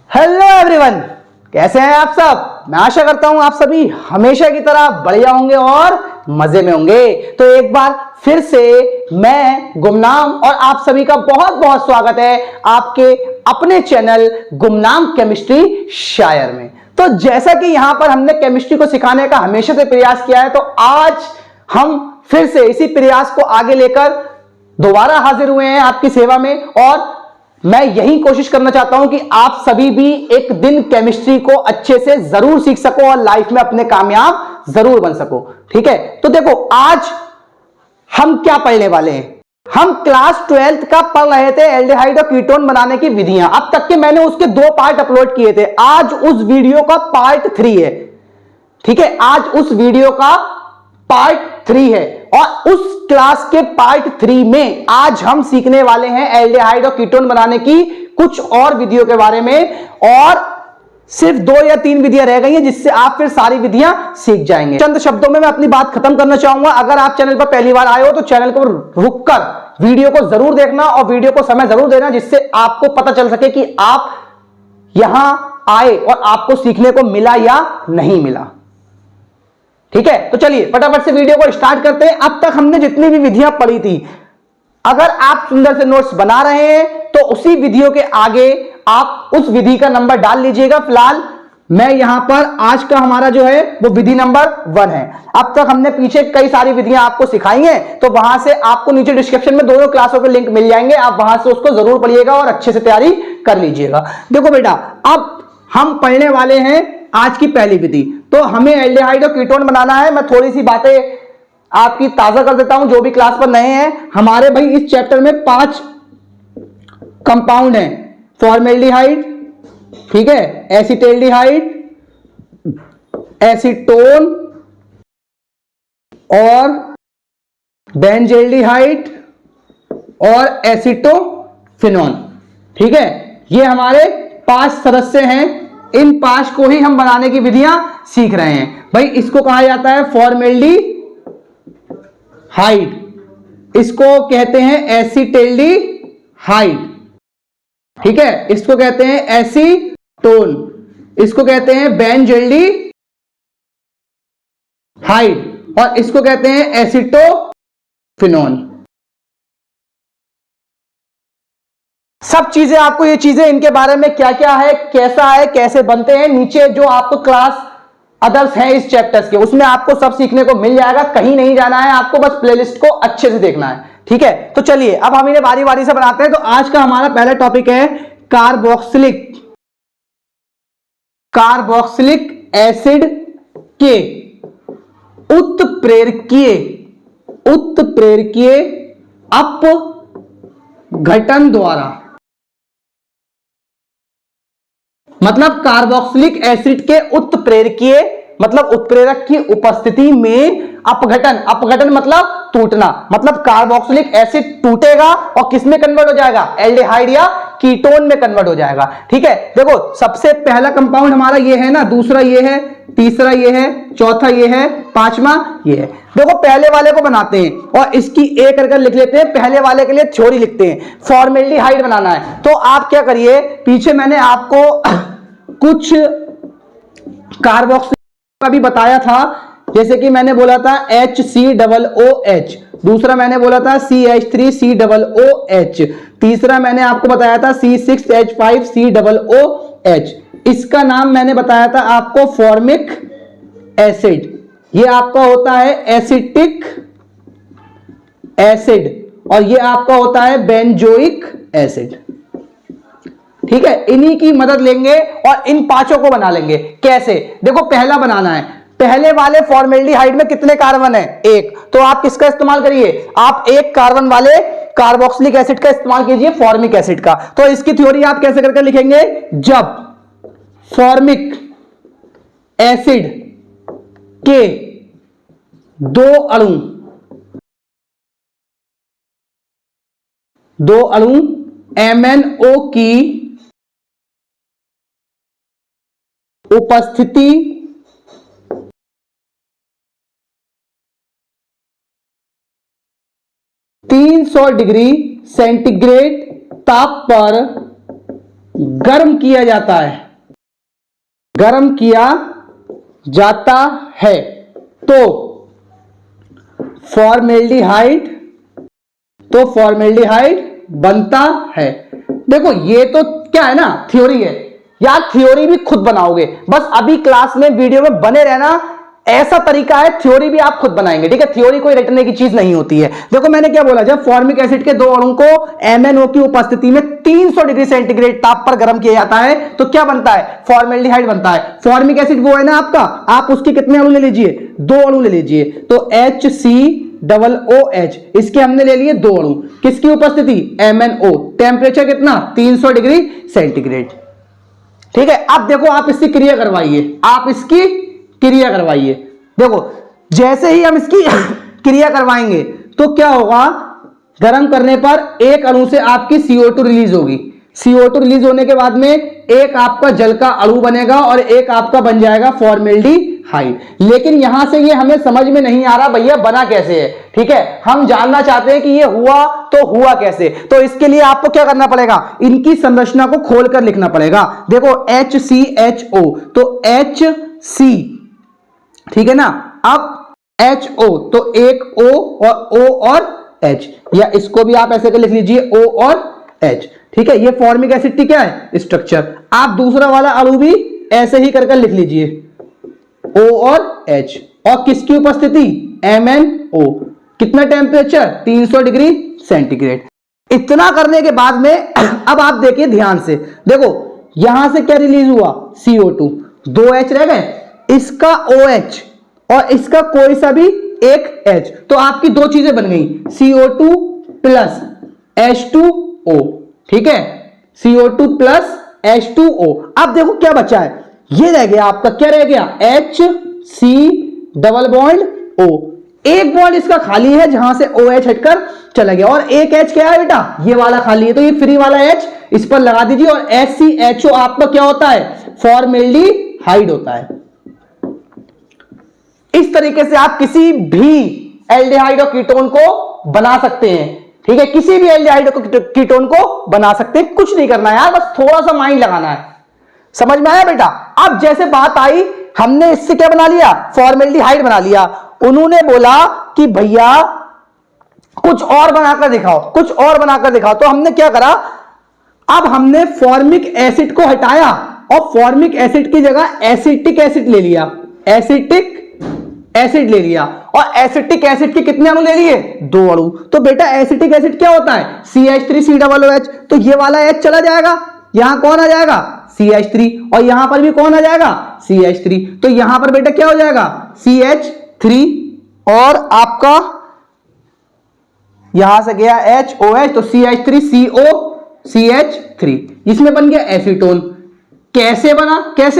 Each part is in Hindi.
हेलो एवरीवन, कैसे हैं आप सब। मैं आशा करता हूं आप सभी हमेशा की तरह बढ़िया होंगे और मजे में होंगे। तो एक बार फिर से मैं गुमनाम और आप सभी का बहुत बहुत स्वागत है आपके अपने चैनल गुमनाम केमिस्ट्री शायर में। तो जैसा कि यहां पर हमने केमिस्ट्री को सिखाने का हमेशा से प्रयास किया है, तो आज हम फिर से इसी प्रयास को आगे लेकर दोबारा हाजिर हुए हैं आपकी सेवा में। और मैं यही कोशिश करना चाहता हूं कि आप सभी भी एक दिन केमिस्ट्री को अच्छे से जरूर सीख सको और लाइफ में अपने कामयाब जरूर बन सको। ठीक है, तो देखो आज हम क्या पढ़ने वाले हैं। हम क्लास 12th का पढ़ रहे थे एल्डिहाइड और कीटोन बनाने की विधियां। अब तक के मैंने उसके 2 पार्ट अपलोड किए थे। आज उस वीडियो का पार्ट 3 है। ठीक है, आज उस वीडियो का पार्ट 3 है और उस क्लास के पार्ट 3 में आज हम सीखने वाले हैं एल्डिहाइड और कीटोन बनाने की कुछ और विधियों के बारे में। और सिर्फ 2 या 3 विधियां रह गई हैं जिससे आप फिर सारी विधियां सीख जाएंगे। चंद शब्दों में मैं अपनी बात खत्म करना चाहूंगा। अगर आप चैनल पर पहली बार आए हो तो चैनल को रुककर वीडियो को जरूर देखना और वीडियो को समय जरूर देना, जिससे आपको पता चल सके कि आप यहां आए और आपको सीखने को मिला या नहीं मिला। ठीक है, तो चलिए फटाफट से वीडियो को स्टार्ट करते हैं। अब तक हमने जितनी भी विधियां पढ़ी थी, अगर आप सुंदर से नोट्स बना रहे हैं तो उसी विधियों के आगे आप उस विधि का नंबर डाल लीजिएगा। फिलहाल मैं यहां पर आज का हमारा जो है वो विधि नंबर 1 है। अब तक हमने पीछे कई सारी विधियां आपको सिखाई हैं, तो वहां से आपको नीचे डिस्क्रिप्शन में दोनों क्लासों के लिंक मिल जाएंगे। आप वहां से उसको जरूर पढ़िएगा और अच्छे से तैयारी कर लीजिएगा। देखो बेटा, अब हम पढ़ने वाले हैं आज की पहली विधि। तो हमें एल्डिहाइड और कीटोन बनाना है। मैं थोड़ी सी बातें आपकी ताजा कर देता हूं जो भी क्लास पर नए हैं। हमारे भाई इस चैप्टर में 5 कंपाउंड हैं। फॉर्मेल्डिहाइड, ठीक है, एसिटेल्डिहाइड, एसीटोन और बेंजेल्डिहाइड और एसिटोफिनोन। ठीक है, ये हमारे 5 सदस्य हैं। इन 5 को ही हम बनाने की विधियां सीख रहे हैं। भाई इसको कहा जाता है फॉर्मेल्डिहाइड, इसको कहते हैं एसिटेल्डिहाइड, ठीक है, इसको कहते हैं एसीटोन, इसको कहते हैं बेंजेल्डिहाइड और इसको कहते हैं एसिटोफिनोन। सब चीजें आपको, ये चीजें इनके बारे में क्या क्या है, कैसा है, कैसे बनते हैं, नीचे जो आपको क्लास अदर्स है इस चैप्टर्स के, उसमें आपको सब सीखने को मिल जाएगा। कहीं नहीं जाना है आपको, बस प्लेलिस्ट को अच्छे से देखना है। ठीक है, तो चलिए अब हम इन्हें बारी बारी से बनाते हैं। तो आज का हमारा पहला टॉपिक है कार्बोक्सिलिक एसिड के उत्प्रेरकीय अपघटन द्वारा, मतलब कार्बोक्सिलिक एसिड के उत्प्रेरकीय मतलब उत्प्रेरक की उपस्थिति में अपघटन मतलब टूटना, मतलब कार्बोक्सिलिक एसिड टूटेगा और किस में कन्वर्ट हो जाएगा, एल्डिहाइड या कीटोन में कन्वर्ट हो जाएगा। ठीक है, देखो सबसे पहला कंपाउंड हमारा ये है ना, दूसरा ये है, तीसरा ये है, चौथा ये है, पांचवा ये है। देखो पहले वाले को बनाते हैं और इसकी एक करके लिख लेते हैं। पहले वाले के लिए थ्योरी लिखते हैं। फॉर्मेल्डिहाइड बनाना है तो आप क्या करिए, पीछे मैंने आपको कुछ कार्बोक्सिल का भी बताया था। जैसे कि मैंने बोला था HCOOH, दूसरा मैंने बोला था CH3COOH, तीसरा मैंने आपको बताया था C6H5COOH। इसका नाम मैंने बताया था आपको फॉर्मिक एसिड। ये आपका होता है एसिटिक एसिड और ये आपका होता है बेंजोइक एसिड। ठीक है, इन्हीं की मदद लेंगे और इन 5 को बना लेंगे। कैसे, देखो पहला बनाना है। पहले वाले फॉर्मेल्डिहाइड में कितने कार्बन है, 1, तो आप किसका इस्तेमाल करिए, आप 1 कार्बन वाले कार्बोक्सिलिक एसिड का इस्तेमाल कीजिए, फॉर्मिक एसिड का। तो इसकी थ्योरी आप कैसे करके लिखेंगे, जब फॉर्मिक एसिड के 2 अणु MnO की उपस्थिति 300 डिग्री सेंटीग्रेड ताप पर गर्म किया जाता है, गर्म किया जाता है तो फॉर्मेल्डिहाइड बनता है। देखो ये तो क्या है ना, थ्योरी है यार, थ्योरी भी खुद बनाओगे, बस अभी क्लास में वीडियो में बने रहना, ऐसा तरीका है, थ्योरी भी आप खुद बनाएंगे, ठीक है। थ्योरी कोई रटने की चीज नहीं होती है। देखो मैंने क्या बोला, जब फॉर्मिक एसिड के दो अणु को MnO की उपस्थिति में 300 डिग्री सेंटीग्रेड ताप पर गर्म किया जाता है तो क्या बनता है, फॉर्मेल्डिहाइड बनता है। फॉर्मिक एसिड वो है ना आपका, आप उसके कितने अणु ले लीजिए, 2 अणु ले लीजिए, तो HCOOH, इसके हमने ले लिए 2 अणु, किसकी उपस्थिति, MnO, टेम्परेचर कितना, 300 डिग्री सेंटीग्रेड, ठीक है। अब देखो आप इसकी क्रिया करवाइए, आप इसकी क्रिया करवाइए। देखो जैसे ही हम इसकी क्रिया करवाएंगे तो क्या होगा, गर्म करने पर एक अणु से आपकी CO2 रिलीज होगी, CO2 रिलीज होने के बाद में एक आपका जल का अणु बनेगा और एक आपका बन जाएगा फॉर्मेल्डिहाइड। लेकिन यहां से ये हमें समझ में नहीं आ रहा भैया बना कैसे है, ठीक है, हम जानना चाहते हैं कि ये हुआ तो हुआ कैसे। तो इसके लिए आपको क्या करना पड़ेगा, इनकी संरचना को खोलकर लिखना पड़ेगा। देखो HCHO, तो HC, ठीक है ना, अब HO तो एक O और O और H, या इसको भी आप ऐसे कर लिख लीजिए O और H, ठीक है। ये फॉर्मिक एसिड की क्या है, स्ट्रक्चर। आप दूसरा वाला अणु भी ऐसे ही करके लिख लीजिए, O और H, और किसकी उपस्थिति, MnO, कितना टेम्परेचर, 300 डिग्री सेंटीग्रेड। इतना करने के बाद में अब आप देखिए ध्यान से, देखो यहां से क्या रिलीज हुआ, CO2, 2 H रह गए, इसका OH और इसका कोई सा भी एक H, तो आपकी 2 चीजें बन गई, CO2 प्लस H2O, ठीक है, CO2 प्लस H2O। अब देखो क्या बचा है, ये रह गया आपका, क्या रह गया, HC डबल बॉन्ड O, एक बॉन्ड इसका खाली है जहां से OH हटकर चला गया, और एक H क्या है बेटा, ये वाला खाली है, तो ये फ्री वाला H इस पर लगा दीजिए, और HCHO आपका क्या होता है, फॉर्मेल्डिहाइड होता है। इस तरीके से आप किसी भी एल्डिहाइड और कीटोन को बना सकते हैं, ठीक है, किसी भी एल्डिहाइड और कीटोन को बना सकते हैं, कुछ नहीं करना है यार, बस थोड़ा सा माइंड लगाना है। समझ में आया बेटा। अब जैसे बात आई, हमने इससे क्या बना लिया, फॉर्मेल्डिहाइड बना लिया, उन्होंने बोला कि भैया कुछ और बनाकर दिखाओ, कुछ और बनाकर दिखाओ, तो हमने क्या करा, अब हमने फॉर्मिक एसिड को हटाया और फॉर्मिक एसिड की जगह एसिटिक एसिड ले लिया, एसिटिक एसिड ले लिया, और एसिटिक एसिड के कितने अणु ले लिए, 2 अणु। तो बेटा एसिटिक एसिड क्या होता है, CH3COOH, तो ये वाला H चला जाएगा, यहां कौन आ जाएगा, CH3, और यहां पर भी कौन आ जाएगा, CH3, तो यहां पर बेटा क्या हो जाएगा, CH3, और आपका यहां से गया HOH, तो CH3CO CH3, इसमें बन गया एसीटोन। कैसे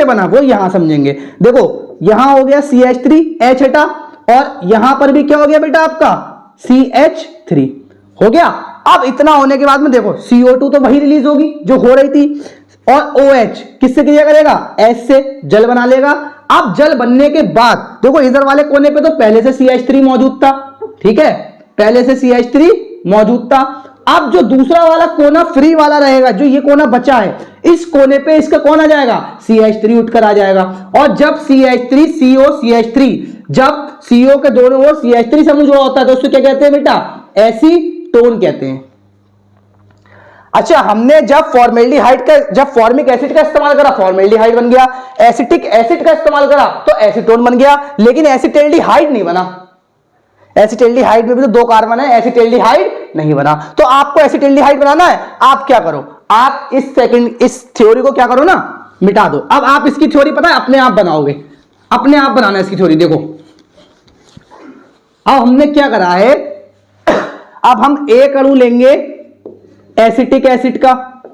बना वो यहां समझेंगे। देखो यहां हो गया CH3, H हटा, और यहां पर भी क्या हो गया बेटा आपका, CH3 हो गया। अब इतना होने के बाद में देखो CO2 तो वही रिलीज होगी जो हो रही थी, और OH किससे क्रिया करेगा, H से जल बना लेगा। अब जल बनने के बाद देखो इधर वाले कोने पे तो पहले से CH3 मौजूद था, ठीक है, पहले से CH3 मौजूद था। अब जो दूसरा वाला कोना फ्री वाला रहेगा, जो ये कोना बचा है, इस कोने पे इसका कौन आ जाएगा, CH3 उठकर आ जाएगा, और जब CH3 CO CH3, जब CO के दोनों ओर CH3 समूह जुड़ा होता है तो उसको क्या कहते हैं बेटा, एसीटोन कहते हैं। अच्छा, हमने जब फॉर्मिक एसिड का इस्तेमाल करा, फॉर्मेल्डिहाइड बन गया, एसिटिक एसिड का इस्तेमाल करा तो एसीटोन बन गया, लेकिन एसिटेल्डिहाइड नहीं बना। एसिटेल्डिहाइड में भी तो 2 कार्बन है, एसिटेल्डिहाइड नहीं बना। तो आपको एसिटेल्डिहाइड बनाना है, आप क्या करो, आप इस थ्योरी को क्या करो ना, मिटा दो। अब आप इसकी थ्योरी पता है अपने आप बनाओगे, अपने आप बनाना है इसकी थ्योरी। देखो अब हमने क्या करा है, अब हम एक अणु लेंगे एसिटिक एसिड का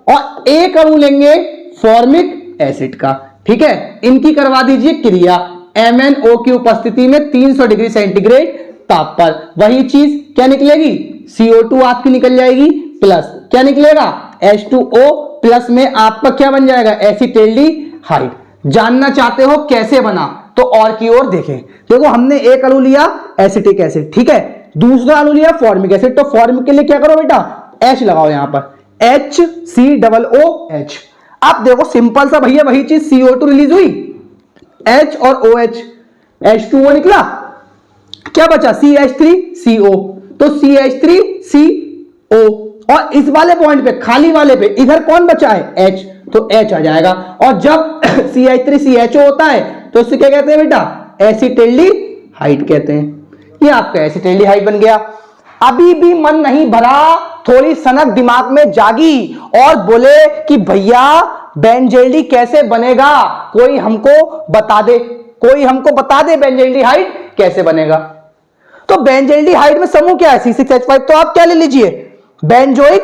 और एक अणु लेंगे फॉर्मिक एसिड का, ठीक है, इनकी करवा दीजिए क्रिया MnO की उपस्थिति में 300 डिग्री सेंटीग्रेड ताप पर। वही चीज क्या निकलेगी, CO2 आपकी निकल जाएगी, प्लस क्या निकलेगा, H2O, प्लस में आपका क्या बन जाएगा, एसिटेल्डिहाइड। जानना चाहते हो कैसे बना तो और की ओर देखें। देखो हमने एक अणु लिया एसिटिक एसिड, ठीक है, दूसरा अणु लिया फॉर्मिक एसिड, तो फॉर्मिक के लिए क्या करो बेटा, H लगाओ यहां पर, HCOOH। अब देखो सिंपल सा भैया वही चीज, CO2 रिलीज हुई, H और OH, H2O निकला, क्या बचा CH3CO, तो CH3CO, और इस वाले पॉइंट पे खाली वाले पे इधर कौन बचा है H, तो H आ जाएगा। और जब CH3CHO होता है तो इससे क्या कहते हैं बेटा, एसिटिल्डिहाइड कहते हैं। ये आपका एसिटिल्डिहाइड बन गया। अभी भी मन नहीं भरा, थोड़ी सनक दिमाग में जागी और बोले कि भैया बेंजल्डी कैसे बनेगा, कोई हमको बता दे, कोई हमको बता दे बेंजल्डिहाइड कैसे बनेगा। तो बेंजल्डिहाइड में समूह क्या है C6H5, तो आप क्या ले लीजिए, बेंजोइक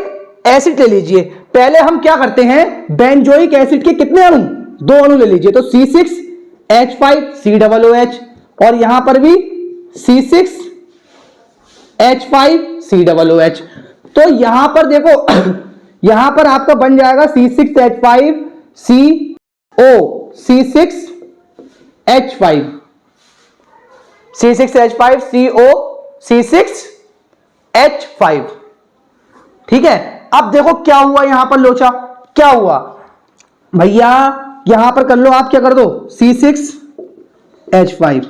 एसिड ले लीजिए। पहले हम क्या करते हैं, बेंजोइक एसिड के कितने अणु, 2 अणु ले लीजिए, तो C6H5COOH, और यहां पर भी C6H5COOH। तो यहां पर देखो यहां पर आपका बन जाएगा C6H5CO, C6H5, C6H5CO, C6H5, ठीक है। अब देखो क्या हुआ यहां पर लोचा, क्या हुआ भैया, यहां पर कर लो आप, क्या कर दो C6H5,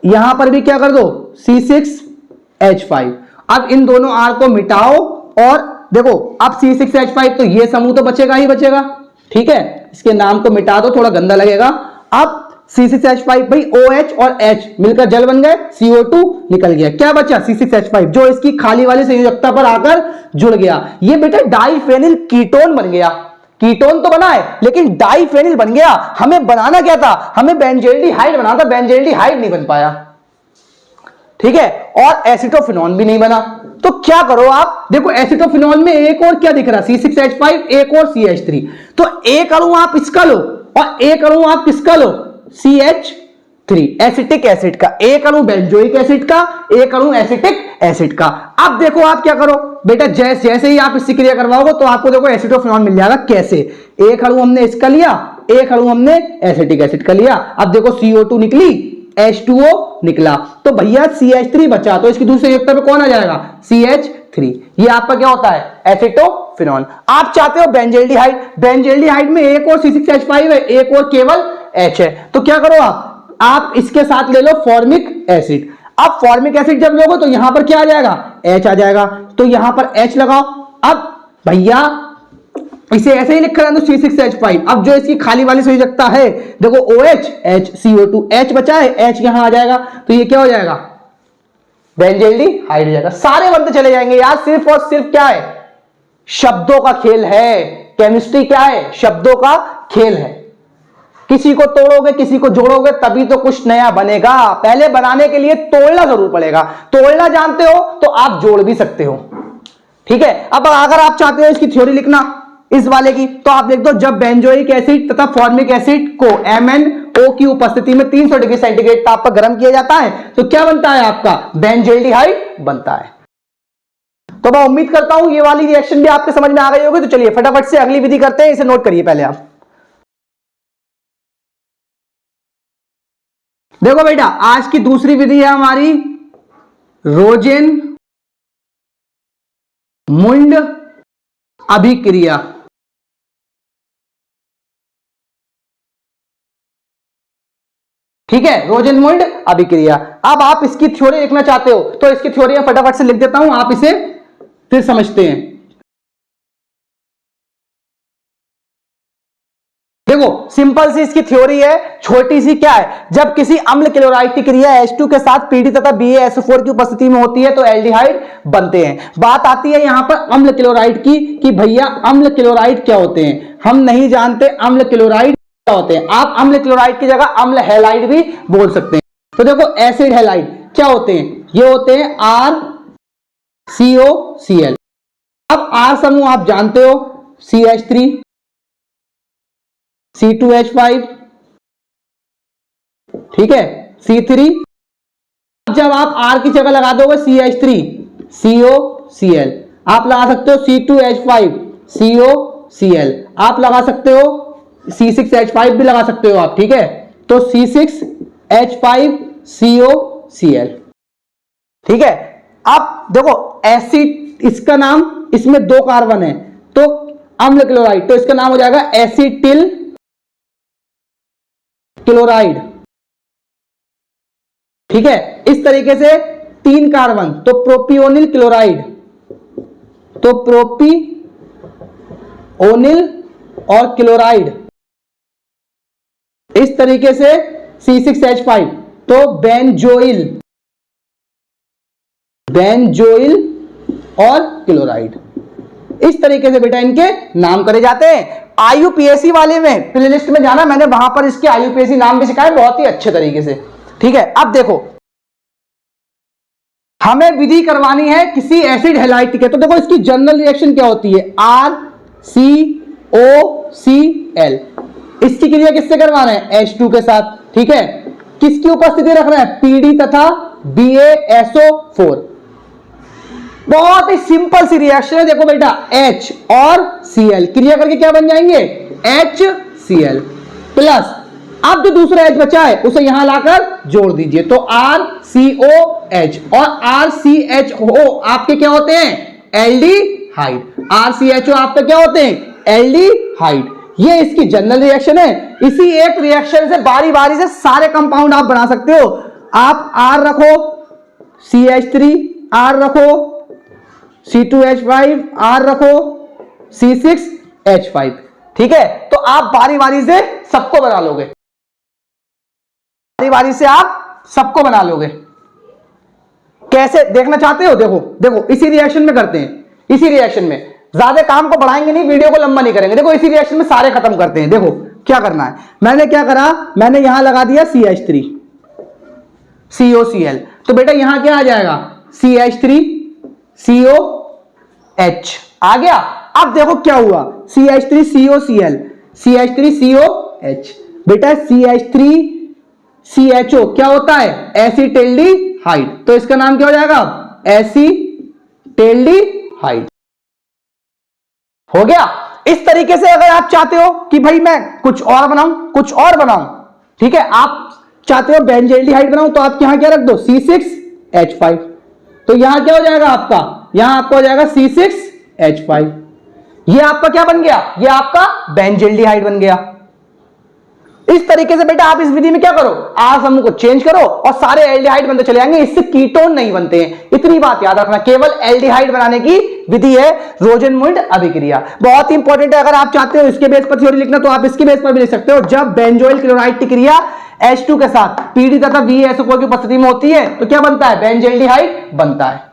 यहां पर भी क्या कर दो C6H5। अब इन दोनों R को मिटाओ और देखो अब C6H5, तो ये समूह तो बचेगा ही बचेगा, ठीक है, इसके नाम को मिटा दो, थोड़ा गंदा लगेगा। अब C6H5 भाई OH और H मिलकर जल बन गए, CO2 निकल गया, क्या बचा C6H5 जो इसकी खाली वाली संयोजकता पर आकर जुड़ गया। ये बेटा डाइफेनिल कीटोन बन गया, कीटोन तो बना है लेकिन डाइफेनिल बन गया। हमें बनाना क्या था, हमें बेंजल्डिहाइड बनाना था, बेंजल्डिहाइड नहीं बन पाया, ठीक है, और एसिटोफिनॉन भी नहीं बना। तो क्या करो आप, देखो एसिटोफिनॉन में एक और क्या दिख रहा है C6H5, एक और CH3, तो एक अणु आप इसका लो और एक अणु आप किसका लो CH3 एसिटिक एसिड का, एक अणु बेंजोइक एसिड का, एक अणु एसिटिक एसिड का। अब देखो आप क्या करो बेटा, जैसे ही आप इससे क्रिया करवाओगे तो आपको देखो एसिटोफिनॉन मिल जाएगा। कैसे, एक अणु हमने इसका लिया, एक अणु हमने एसिटिक एसिड का लिया, अब देखो CO2 निकली, H2O निकला, तो भैया CH3 बचा, तो इसकी दूसरी संयोजकता पे कौन आ जाएगा CH3। ये आपका क्या होता है एसिटोफिनॉन। आप चाहते हो बेंजल्डिहाइड, बेंजल्डिहाइड में एक और C6H5 है, एक और केवल H है, तो क्या करो आप इसके साथ ले लो फॉर्मिक एसिड। अब फॉर्मिक एसिड जब लोगे तो यहां पर क्या आ जाएगा H आ जाएगा, तो यहां पर H लगाओ। अब भैया इसे ऐसे ही लिखा है तो C6H5, अब जो इसकी खाली वाली संयोजकता है देखो OH, H, CO2, H बचा है, H यहां आ जाएगा, तो ये क्या हो जाएगा बेंजल्डिहाइड हो जाएगा। सारे बनते चले जाएंगे यार, सिर्फ और सिर्फ क्या है शब्दों का खेल है। केमिस्ट्री क्या है, शब्दों का खेल है। किसी को तोड़ोगे किसी को जोड़ोगे तभी तो कुछ नया बनेगा। पहले बनाने के लिए तोड़ना जरूर पड़ेगा, तोड़ना जानते हो तो आप जोड़ भी सकते हो, ठीक है। अब अगर आप चाहते हो इसकी थ्योरी लिखना इस वाले की, तो आप लिख दो जब बेंजोइक एसिड तथा फॉर्मिक एसिड को MnO की उपस्थिति में 300 डिग्री सेंटीग्रेड ताप पर गर्म किया जाता है तो क्या बनता है आपका बेंजल्डिहाइड बनता है। तो मैं उम्मीद करता हूं ये वाली रिएक्शन भी आपके समझ में आ गई होगी। तो चलिए फटाफट से अगली विधि करते हैं, इसे नोट करिए पहले आप। देखो बेटा आज की दूसरी विधि है हमारी रोजेन मुंड अभिक्रिया। ठीक है, रोजेन-मुंड अभिक्रिया। अब आप इसकी थ्योरी लिखना चाहते हो तो इसकी थ्योरी मैं फटाफट से लिख देता हूं, आप इसे फिर समझते हैं। देखो सिंपल सी इसकी थ्योरी है, छोटी सी क्या है, जब किसी अम्ल क्लोराइड की क्रिया H2 के साथ PD तथा BaSO4 की उपस्थिति में होती है तो एल्डिहाइड बनते हैं। बात आती है यहां पर अम्ल क्लोराइड की कि भैया अम्ल क्लोराइड क्या होते हैं, हम नहीं जानते अम्ल क्लोराइड क्या होते हैं। आप अम्ल क्लोराइड की जगह अम्ल हैलाइड भी बोल सकते हैं। तो देखो एसिड हैलाइड क्या होते हैं, ये होते हैं RCOCl। अब R समूह आप जानते हो CH3 C2H5, ठीक है, C3। जब आप R की जगह लगा दोगे CH3 COCl, आप लगा सकते हो C2H5 COCl, आप लगा सकते हो C6H5 भी लगा सकते हो आप, ठीक है। तो C6H5 COCl, ठीक है। अब देखो एसिड, इसका नाम, इसमें 2 कार्बन है तो अम्ल क्लोराइड, तो इसका नाम हो जाएगा एसिटिल क्लोराइड। ठीक है, इस तरीके से 3 कार्बन तो प्रोपियोनिल क्लोराइड, तो प्रोपियोनिल और क्लोराइड। इस तरीके से C6H5 तो बेंजोइल, बेंजोइल और क्लोराइड। इस तरीके से बेटा इनके नाम करे जाते हैं। आईयूपीएससी वाले में प्लेलिस्ट में जाना, मैंने वहां पर इसके आईयूपीएससी नाम भी सिखाए बहुत ही अच्छे तरीके से। ठीक है, अब देखो हमें विधि करवानी है किसी एसिड हैलाइड के, तो देखो इसकी जनरल रिएक्शन क्या होती है, RCOCl। इसकी क्रिया किससे करवाना है, H2 के साथ। ठीक है, किसकी उपस्थिति रखना है, PD तथा BaSO4। बहुत ही सिंपल सी रिएक्शन है, देखो बेटा H और Cl क्रिया करके क्या बन जाएंगे, HCl प्लस, अब जो दूसरा H बचा है उसे यहां लाकर जोड़ दीजिए, तो RCOH और RCHO आपके क्या होते हैं, एल्डिहाइड। RCHO आपके क्या होते हैं, एल्डिहाइड। ये इसकी जनरल रिएक्शन है। इसी एक रिएक्शन से बारी बारी से सारे कंपाउंड आप बना सकते हो। आप R रखो, CH3 R रखो, C2H5 R रखो, C6H5। ठीक है, तो आप बारी बारी से सबको बना लोगे, बारी बारी से आप सबको बना लोगे। कैसे देखना चाहते हो, देखो देखो इसी रिएक्शन में करते हैं, इसी रिएक्शन में ज्यादा काम को बढ़ाएंगे नहीं, वीडियो को लंबा नहीं करेंगे। देखो इसी रिएक्शन में सारे खत्म करते हैं। देखो क्या करना है, मैंने क्या करा, मैंने यहां लगा दिया CH3 COCl, तो बेटा यहां क्या आ जाएगा, CH3 COH आ गया। अब देखो क्या हुआ, CH3 COCl CH3 COH, बेटा CH3 CHO क्या होता है, एसिटेल्डिहाइड, तो इसका नाम क्या हो जाएगा, एसिटेल्डिहाइड। हो गया। इस तरीके से अगर आप चाहते हो कि भाई मैं कुछ और बनाऊं, कुछ और बनाऊं, ठीक है, आप चाहते हो बेंजल्डिहाइड बनाऊं, तो आप यहां क्या रख दो, C6H5, तो यहां क्या हो जाएगा आपका, यहां आपका हो जाएगा C6H5। ये आपका क्या बन गया, ये आपका बेंजल्डिहाइड बन गया। इस तरीके से बेटा आप इस विधि में क्या करो, आर समूह को चेंज करो और सारे एल्डिहाइड बनते चले जाएंगे, इससे कीटोन नहीं बनते हैं। इतनी बात याद रखना, केवल एल्डिहाइड बनाने की विधि है रोजेनमुंड अभिक्रिया। बहुत ही इंपॉर्टेंट है, अगर आप चाहते हो इसके बेस पर थ्योरी लिखना तो आप इसके बेस पर भी लिख सकते हो। जब बेंजोइल क्लोराइड की क्रिया H2 के साथ PD तथा BaSO4 की उपस्थिति में होती है तो क्या बनता है, बेंजल्डिहाइड बनता है।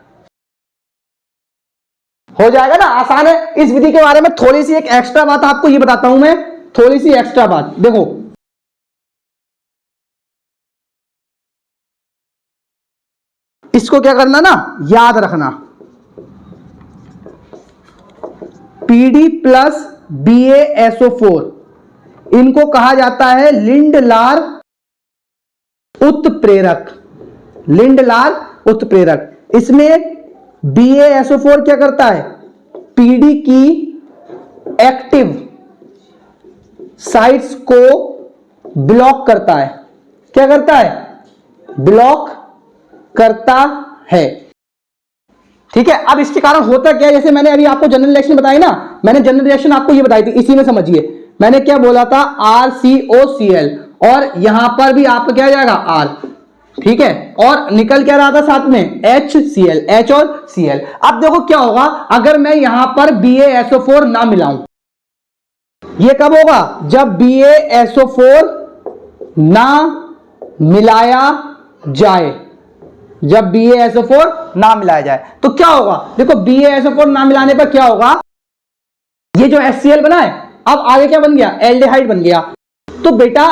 हो जाएगा ना, आसान है। इस विधि के बारे में थोड़ी सी एक एक्स्ट्रा बात आपको ये बताता हूं मैं, थोड़ी सी एक्स्ट्रा बात। देखो इसको क्या करना ना, याद रखना, PD प्लस BaSO4 इनको कहा जाता है लिंडलार उत्प्रेरक, लिंडलार उत्प्रेरक। इसमें BaSO4 क्या करता है, PD की एक्टिव साइट्स को ब्लॉक करता है। क्या करता है, ब्लॉक करता है। ठीक है, अब इसके कारण होता क्या है, जैसे मैंने अभी आपको जनरल रिएक्शन बताई ना, मैंने जनरल रिएक्शन आपको ये बताई थी, इसी में समझिए। मैंने क्या बोला था, RCOCl, और यहां पर भी आपका क्या आ जाएगा, R। ठीक है, और निकल क्या रहा था साथ में, HCl, H और Cl। अब देखो क्या होगा, अगर मैं यहां पर BaSO4 ना मिलाऊं, ये कब होगा, जब BaSO4 ना मिलाया जाए, जब BaSO4 ना मिलाया जाए तो क्या होगा, देखो BaSO4 ना मिलाने पर क्या होगा, ये जो HCl बना है अब आगे क्या बन गया, एल्डिहाइड बन गया। तो बेटा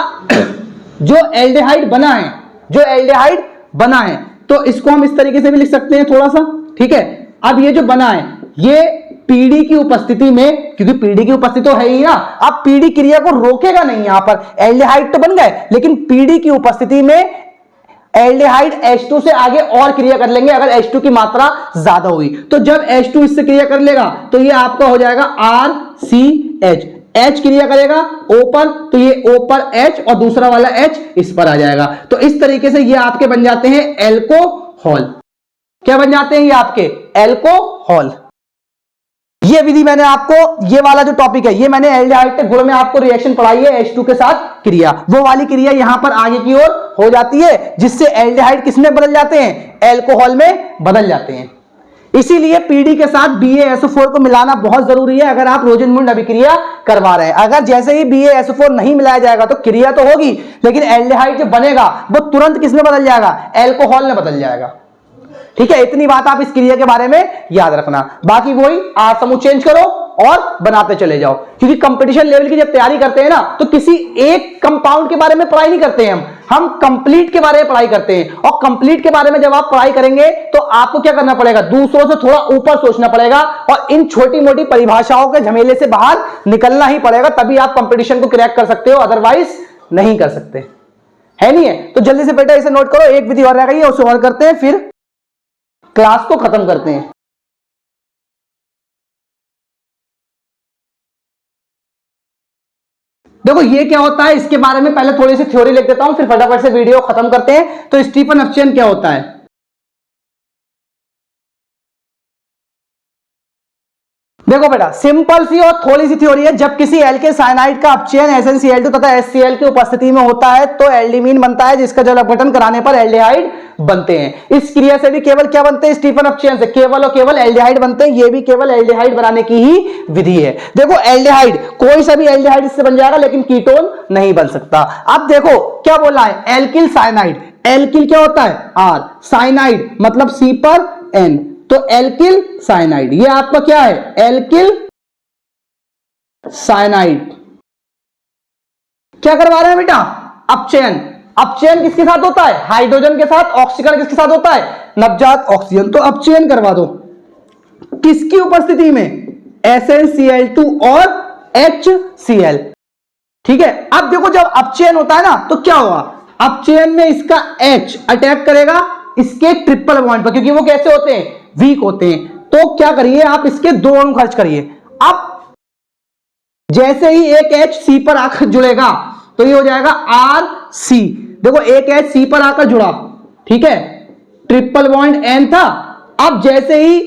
जो एल्डिहाइड बना है, जो एल्डिहाइड बना है, तो इसको हम इस तरीके से भी लिख सकते हैं थोड़ा सा। ठीक है, अब ये जो बना है ये PD की उपस्थिति में, क्योंकि PD की उपस्थिति तो है ही ना, अब PD क्रिया को रोकेगा नहीं, यहां पर एल्डिहाइड तो बन गए, लेकिन PD की उपस्थिति में एल्डिहाइड H2 से आगे और क्रिया कर लेंगे अगर H2 की मात्रा ज्यादा हुई। तो जब H2 इससे क्रिया कर लेगा तो ये आपका हो जाएगा RCH, H क्रिया करेगा O पर, तो ये O पर H और दूसरा वाला H इस पर आ जाएगा। तो इस तरीके से ये आपके बन जाते हैं एल्कोहल। क्या बन जाते हैं ये आपके, एल्कोहल। ये विधि मैंने आपको, ये वाला जो टॉपिक है ये मैंने एल्डिहाइड के गुण में आपको रिएक्शन पढ़ाई है, H2 के साथ क्रिया, वो वाली क्रिया यहां पर आगे की ओर हो जाती है, जिससे एल्डिहाइड किसमें बदल जाते हैं, एल्कोहल में बदल जाते हैं। इसीलिए पीडी के साथ BaSO4 को मिलाना बहुत जरूरी है अगर आप रोजनमुंड अभिक्रिया करवा रहे हैं। अगर जैसे ही BaSO4 नहीं मिलाया जाएगा तो क्रिया तो होगी, लेकिन एल्डिहाइड जो बनेगा वो तुरंत किसमें बदल जाएगा, एल्कोहल में बदल जाएगा। ठीक है, इतनी बात आप इस क्रिया के बारे में याद रखना। बाकी वही R समूह चेंज करो और बनाते चले जाओ, क्योंकि कंपटीशन लेवल की जब तैयारी करते हैं ना तो किसी एक कंपाउंड के बारे में पढ़ाई नहीं करते हैं, हम कंप्लीट के बारे में पढ़ाई करते हैं। और कंप्लीट के बारे में जब आप पढ़ाई करेंगे तो आपको क्या करना पड़ेगा, दूसरों से थोड़ा ऊपर सोचना पड़ेगा और इन छोटी मोटी परिभाषाओं के झमेले से बाहर निकलना ही पड़ेगा, तभी आप कंपटीशन को क्रैक कर सकते हो, अदरवाइज नहीं कर सकते। है नहीं है? तो जल्दी से बेटा इसे नोट करो, एक विधि और रह गई है, उसे और करते हैं, फिर क्लास को खत्म करते हैं। देखो ये क्या होता है, इसके बारे में पहले थोड़ी सी थ्योरी लिख देता हूं, फिर फटाफट से वीडियो खत्म करते हैं। तो स्टीफन अपचयन क्या होता है, देखो बेटा सिंपल सी और थोड़ी सी थ्योरी है। जब किसी एल्किल साइनाइड का अपचयन SnCl2 तथा HCl की उपस्थिति में होता है तो एल्डिमीन बनता है, जिसका जल अपघटन कराने पर एल्डिहाइड बनते हैं। इस क्रिया से भी केवल क्या बनते हैं, स्टीफन अपचयन से केवल और केवल एल्डिहाइड बनते हैं। ये भी केवल एल्डिहाइड बनाने की ही विधि है। देखो एल्डिहाइड, कोई सा भी एल्डिहाइड इससे बन जाएगा, लेकिन कीटोन नहीं बन सकता। अब देखो क्या बोला है, एल्किल साइनाइड, एल्किल क्या होता है R, साइनाइड मतलब C पर N, तो एल्किल साइनाइड, ये आपका क्या है, एल्किल साइनाइड। क्या करवा रहे हैं बेटा, अपचयन। अपचयन किसके साथ होता है, हाइड्रोजन के साथ, ऑक्सीकरण किसके साथ होता है, नवजात ऑक्सीजन। तो अपचयन करवा दो, किसकी उपस्थिति में, SnCl2 और HCl। ठीक है, अब देखो जब अपचयन होता है ना तो क्या होगा, अपचयन में इसका H अटैक करेगा इसके ट्रिपल बॉन्ड पर, क्योंकि वो कैसे होते हैं, वीक होते हैं। तो क्या करिए आप, इसके 2 अणु खर्च करिए। अब जैसे ही एक H C पर आकर जुड़ेगा तो ये हो जाएगा RC। देखो एक H C पर आकर जुड़ा, ठीक है, ट्रिपल बॉन्ड N था। अब जैसे ही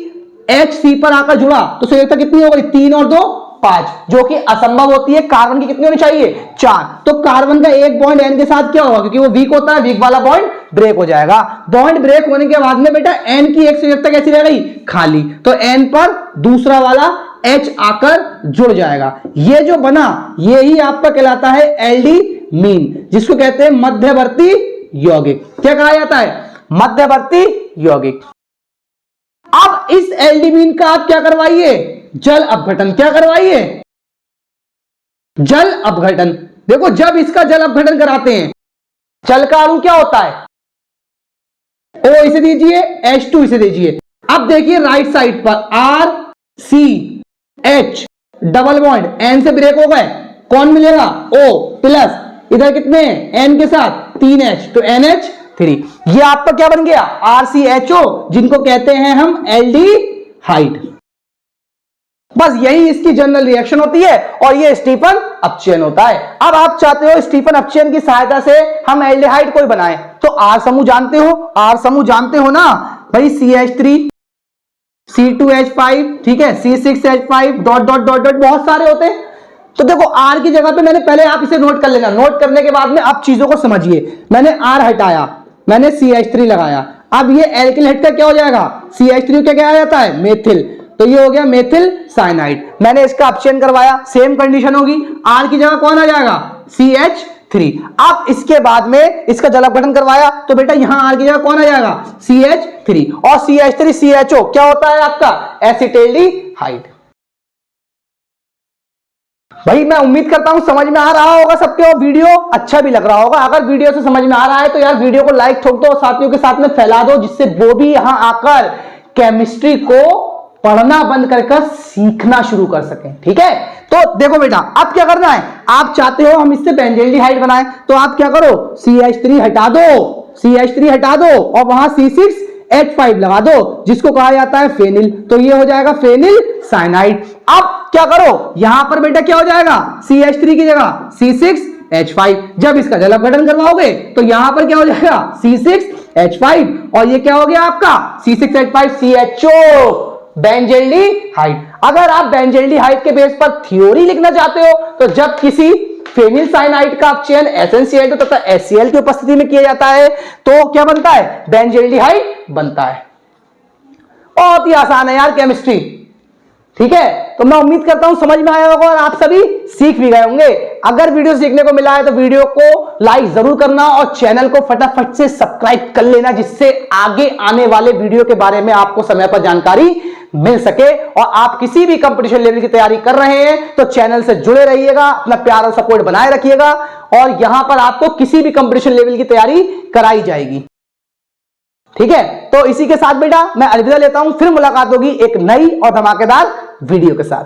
H C पर आकर जुड़ा तो संयोजकता कितनी हो गई, 3 और 2 5, जो कि असंभव होती है। कार्बन की कितनी होनी चाहिए, 4। तो कार्बन का एक बॉन्ड N के साथ क्या होगा, क्योंकि वो वीक होता है, वीक वाला बॉन्ड ब्रेक हो जाएगा। बॉन्ड ब्रेक होने के बाद में बेटा N की एक संयोजकता कैसी रह गई, खाली। तो N पर दूसरा वाला H आकर जुड़ जाएगा। ये जो बना ये ही आपका कहलाता है एल्डिमीन, जिसको कहते हैं मध्यवर्ती यौगिक। क्या कहा जाता है, मध्यवर्ती यौगिक। अब इस एल्डिमीन का आप क्या करवाइए, जल अपघटन। क्या करवाइए, जल अपघटन। देखो जब इसका जल अपघटन कराते हैं, जल का अणु क्या होता है, O इसे दीजिए, H2 इसे दीजिए। अब देखिए राइट साइड पर RCH डबल बॉन्ड N से ब्रेक हो गए, कौन मिलेगा, O प्लस, इधर कितने N के साथ 3H, तो NH3। ये आपका क्या बन गया, RCHO, जिनको कहते हैं हम एल्डिहाइड। बस यही इसकी जनरल रिएक्शन होती है और ये स्टीफन अपचयन होता है। अब आप चाहते हो स्टीफन अपचयन की सहायता से हम एल्डिहाइड कोई बनाएं, तो R समूह जानते हो, R समूह जानते हो ना भाई, CH3 C2H5, ठीक है, C6H5 dot dot dot dot, बहुत सारे होते हैं। तो देखो R की जगह पे मैंने पहले, आप इसे नोट कर लेना, नोट करने के बाद में आप चीजों को समझिए। मैंने R हटाया, मैंने CH3 लगाया, अब ये एल्किल हटकर क्या हो जाएगा, CH3 क्या आ जाता है, मेथिल। तो ये हो गया मेथिल साइनाइड। मैंने इसका अपचयन करवाया, सेम कंडीशन होगी, R की जगह कौन आ जाएगा, CH3। अब इसके बाद में इसका जल अपघटन करवाया तो बेटा यहां R की जगह कौन आ जाएगा, CH3, और CH3 CHO क्या होता है आपका, एसिटेल्डिहाइड। भाई मैं उम्मीद करता हूं समझ में आ रहा होगा सबके, और वीडियो अच्छा भी लग रहा होगा। अगर वीडियो से समझ में आ रहा है तो यार वीडियो को लाइक ठोक दो और साथियों के साथ में फैला दो, जिससे वो भी यहां आकर केमिस्ट्री को पढ़ना बंद कर सीखना शुरू कर सकें। ठीक है, तो देखो बेटा अब क्या करना है, आप चाहते हो हम इससे बेंजल्डिहाइड बनाएं, तो आप क्या करो, CH3 हटा दो, CH3 हटा दो और वहां C6H5 लगा दो, जिसको कहा जाता है फेनिल। तो ये हो जाएगा फेनिल साइनाइड। अब क्या करो, यहां पर बेटा क्या हो जाएगा, CH3 की जगह C6H5। जब इसका जल अपघटन करवाओगे तो यहां पर क्या हो जाएगा, C6H5, और ये क्या हो गया आपका C6H5 CHO, बेंजल्डिहाइड। अगर आप बेंजल्डिहाइड के बेस पर थ्योरी लिखना चाहते हो तो जब किसी फेनिल साइनाइड का चयन SnCl2 तथा HCl की उपस्थिति में किया जाता है तो क्या बनता है? बेंजल्डिहाइड बनता है। बहुत ही आसान है यार केमिस्ट्री, ठीक है। तो मैं उम्मीद करता हूं समझ में आया होगा और आप सभी सीख भी गए होंगे। अगर वीडियो सीखने को मिला है तो वीडियो को लाइक जरूर करना और चैनल को फटाफट से सब्सक्राइब कर लेना, जिससे आगे आने वाले वीडियो के बारे में आपको समय पर जानकारी मिल सके। और आप किसी भी कंपटीशन लेवल की तैयारी कर रहे हैं तो चैनल से जुड़े रहिएगा, अपना प्यार और सपोर्ट बनाए रखिएगा और यहां पर आपको किसी भी कंपटीशन लेवल की तैयारी कराई जाएगी, ठीक है। तो इसी के साथ बेटा मैं अलविदा लेता हूं, फिर मुलाकात होगी एक नई और धमाकेदार वीडियो के साथ।